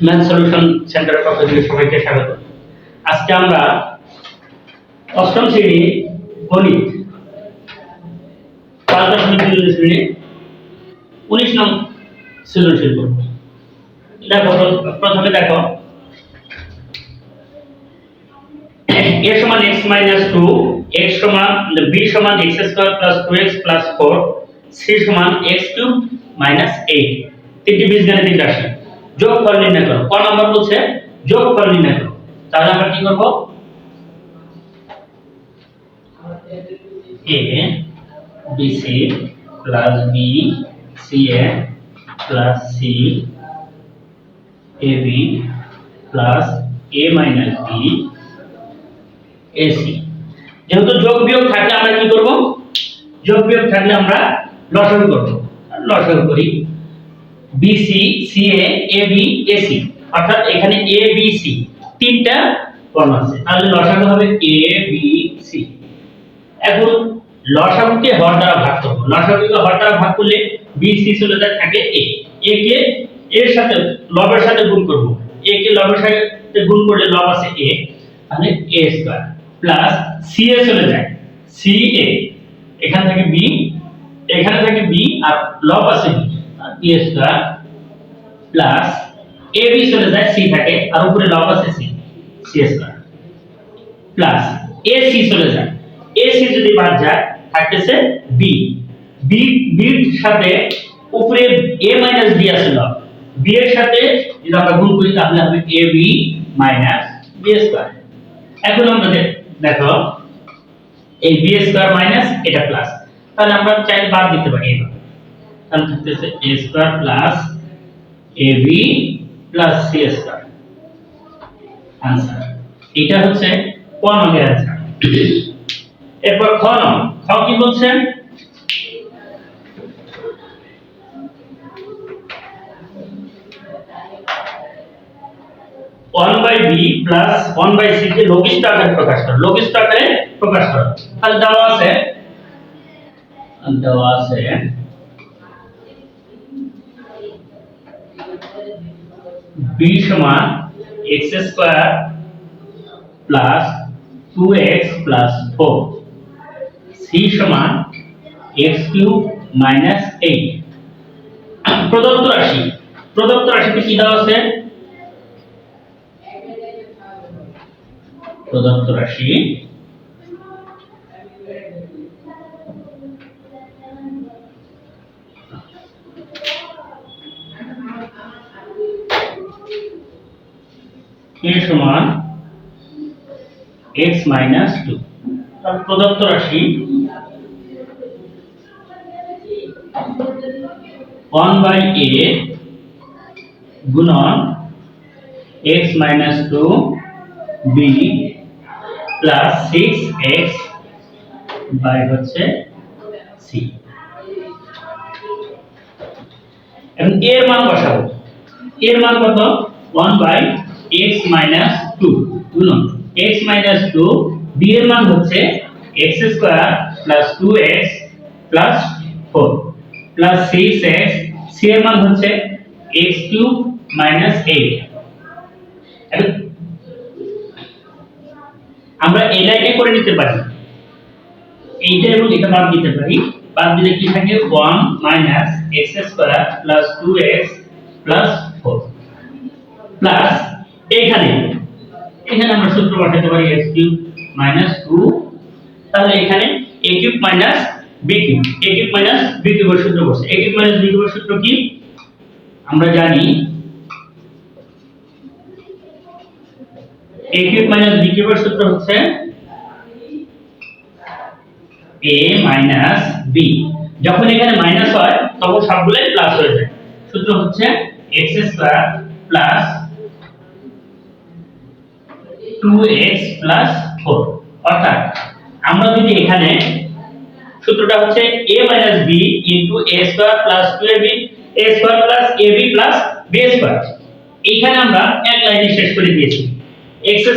Math solution সেন্টারের পক্ষ থেকে সবাইকে স্বাগত। আজকে আমরা অষ্টম শ্রেণী গণিত 5.3 19 নং সৃজনশীল করব। দেখো প্রথমে দেখো a সমান x - 2, x সমান b সমান x² + 2x + 4, c সমান x³ - 8 তিনটি বীজগাণিতিক রাশি যোগফল নির্ণয় করো। ক নাম্বার বলছে যোগফল নির্ণয় করো। তাহলে আমরা কি করব? a bc + b ca + c ab + a - b ac। যেহেতু যোগ বিয়োগ থাকলে আমরা কি করব? যোগ বিয়োগ থাকলে আমরা লসাগু করব। লসাগু করি BC CA AB AC, অর্থাৎ এখানে ABC তিনটা কর্ণ আছে, তাহলে লসাগু হবে ABC। এখন লসাগুকে হর দ্বারা ভাগ করব। লসাগুকে হর দ্বারা ভাগ করলে BC চলে যায়, থাকে A। A কে এর সাথে লবের সাথে গুণ করব। A কে লবের সাথে গুণ করলে লব আছে A, তাহলে A² প্লাস CA চলে যায় CA, এখান থেকে B, এখানে থাকে B আর লব আছে B, B² প্লাস AB চলে যায় C থাকে আর উপরে লব আছে C, C² প্লাস AC চলে যায়, AC যদি বাদ যায় থাকতেছে B, B এর সাথে উপরে A - B আছে লব, B এর সাথে যদি আমরা গুণ করি তাহলে হবে AB - B²। এখন আমরা দেখো এই B² মাইনাস এটা প্লাস, তাহলে আমরা চাইলে বাদ দিতে পারি এইভাবে। তাহলে থাকতেছে A² plus AB plus C²। Answer এটা হচ্ছে ক নম্বরের आंसर। এরপর খ নং, খ কি বলছে? 1/b প্লাস 1/c কে লঘিষ্ঠ আকারে প্রকাশ করো। লঘিষ্ঠ আকারে প্রকাশ করো। তাহলে দেওয়া আছে b সমান x² plus 2x plus 4, c সমান x³ - 8। প্রদত্ত রাশিতে কি দেওয়া আছে? প্রদত্ত রাশি a সমান x - 2। তাহলে প্রদত্ত রাশি 1/a গুণন x - 2 b plus 6x by হচ্ছে c। এখন এর মান বসাবো। এর মান কত? 1/x - 2 গুণন x - 2, b এর মান হচ্ছে x² + 2x + 4 plus 6x, c এর মান হচ্ছে x³ - 8। এখন আমরা এই লাইনে করে নিতে পারি, এইটা এবং এটা বাদ দিতে পারি। বাদ দিলে কি থাকে? 1 - x² + 2x + 4 প্লাস এখানে আমরা সূত্র বসাতে পারি x³ - 2। তাহলে এখানে a³ - b³ a³ - b³ এর সূত্র বসে। a³ - b³ এর সূত্র কি আমরা জানি? a³ - b³ এর সূত্র হচ্ছে a - b। যখন এখানে মাইনাস হয় তখন সবগুলাই প্লাস হয়ে যায়। সূত্র হচ্ছে x² + 2x + 4। অর্থাৎ আমরা যদি এখানে সূত্রটা হচ্ছে a - b * a² + 2ab a² + ab + b²। এইখানে আমরা এক লাইনে শেষ করে দিয়েছি। x²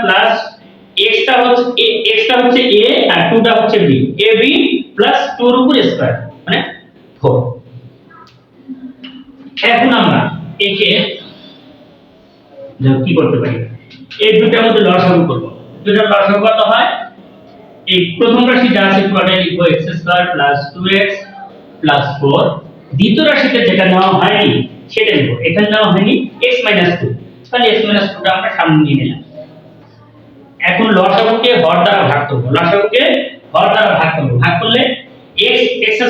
প্লাস x টা হচ্ছে a আর 2 টা হচ্ছে b, ab প্লাস 2 এর উপর স্কয়ার মানে 4। এখন আমরা একে দেখো কি করতে পারি, এই দুটার মধ্যে লসাগু করব। দুটার লসাগু কত হয়, এই প্রথম রাশি যা আছে পুরোটাই লিখবো x square plus 2x plus 4। দ্বিতীয় রাশিতে যেটা নেওয়া হয়নি সেটা লিখবো, এখানে নেওয়া হয়নি x 2, তাহলে x 2টা আমরা সামনে নিয়ে নিলাম। এখন লসাগুকে হর দ্বারা ভাগ করব, লসাগুকে হর দ্বারা ভাগ করব, ভাগ করলে x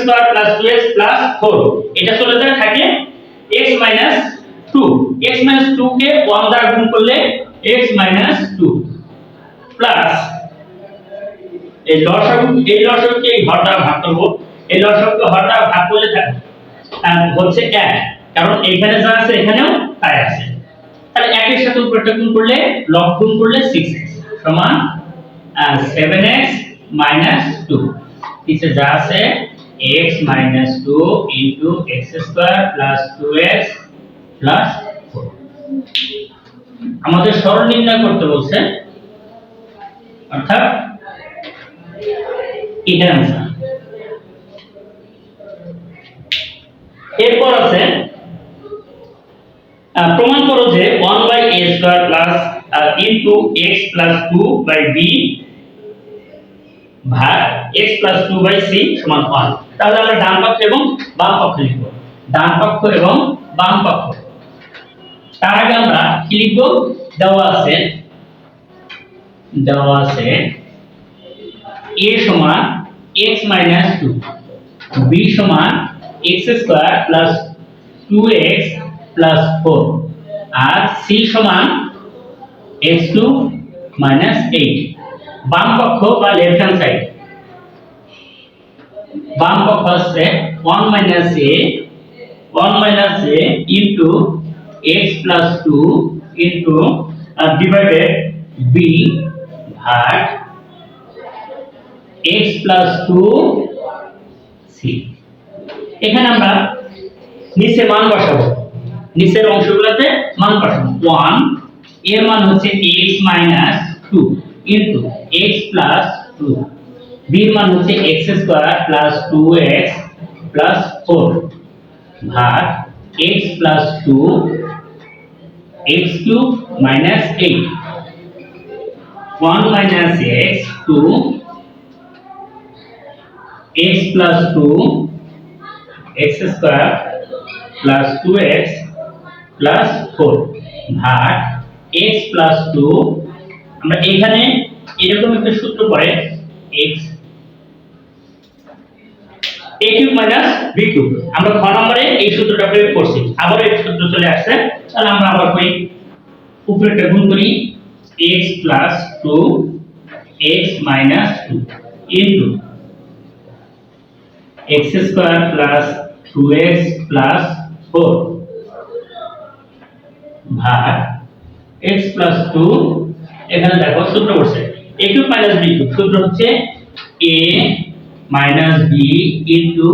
square plus 2x plus 4 এটা চলে যায় থাকে x 2, x 2 কে 1 দ্বারা গুণ করলে x 2 প্লাস এই লসাগুকে এই হর দ্বারা ভাগ করব, এই লসাগুকে হর দ্বারা ভাগ করলে থাকে হচ্ছে 1, কারণ এখানে যা আছে এখানেও তাই আছে। তাহলে 1 এর সাথে উপরটা গুণ করলে লব গুণ করলে 6x সমান 7x 2, নিচে যা আছে x 2 into x square plus 2x plus 4। আমাদের সরল নির্ণয় করতে বলছে, অর্থাৎ এটার आंसर। এরপর আছে প্রমাণ করো যে 1/a² plus into x plus 2/b ভাগ x plus 2/c সমান 1। তাহলে আমরা ডান পক্ষ এবং বাম পক্ষ লিখব, ডান পক্ষ এবং বাম পক্ষ। তার আগে আমরা কি লিখব, দেওয়া আছে a সমান x 2, b সমান x square plus 2x plus 4 আর c সমান x2 8। বাম পক্ষ বা লেফট হ্যান্ড সাইড, বাম পক্ষ আছে 1 a into x plus 2 into divided b ভাগ x plus 2 c। এখানে আমরা নিচে মান বসাবো, নিচের অংশগুলোতে মান বসাবো। 1 এর মান হচ্ছে x 2 into x plus 2, b এর মান হচ্ছে x square plus 2x plus 4 ভাগ x plus 2 x cube minus 8, 1 minus x 2 x plus 2 x square plus 2x plus 4 ভাগ x plus 2। আমরা এখানে এরকম একটা সূত্র পড়ে x a cube minus b cube, আমরা খ নম্বরে এই সূত্রটা প্রয়োগ করছি, আবার এই সূত্র চলে আসছে। তাহলে আমরা আবার করি, উপরেটা গুণ করি x plus 2 x minus 2 into x square plus 2x plus 4 ভাগ x plus 2। এখানে দেখো সূত্র বসে a cube minus b cube, সূত্র হচ্ছে a minus b into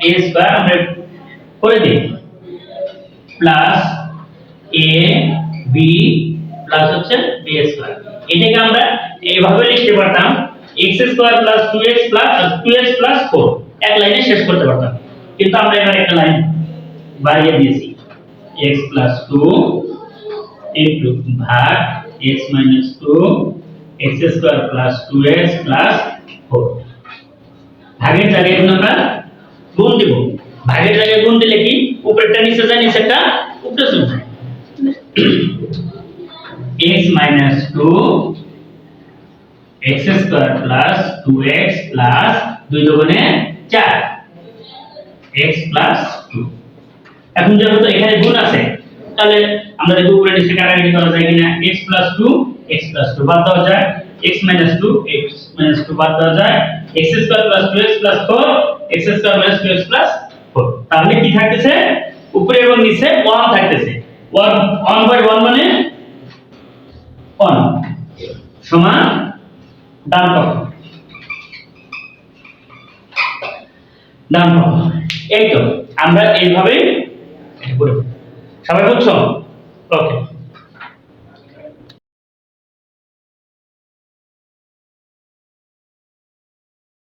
a square, আমরা করে দিই প্লাস a b প্লাস হচ্ছে b স্কয়ার। এটাকে আমরা এইভাবে লিখতে পারতাম x square plus 2x plus 2x plus 4, এক লাইনে শেষ করতে পারতাম, কিন্তু আমরা এখানে একটা লাইন বাড়িয়ে দিয়েছি x plus 2 into ভাগ x minus 2 x square plus 2x plus 4। ভাগের জায়গায় এখন আমরা গুণ দেব, ভাগের জায়গায় গুণ দিলে কি উপরেরটা নিচে যায়, নিচেরটা উপরে চলে যায়। x minus 2 x square plus 2x plus 2 দুগুণে 4 x plus 2। এখন যেহেতু এখানে গুণ আছে, তাহলে আমরা দেখব উপরে নিচে কাটাকাটি করা যায় কিনা। x plus 2 বাদ দেওয়া যায়, x minus 2 বাদ দেওয়া যায়, x square plus 2x plus 4 x square minus 2x plus 4। তাহলে কি থাকতেছে, উপরে এবং নিচে 1 থাকতেছে, 1/1 মানে 1 সমান ডান পক্ষ। এই তো আমরা এইভাবে এটা করব। সবাই বুঝছো?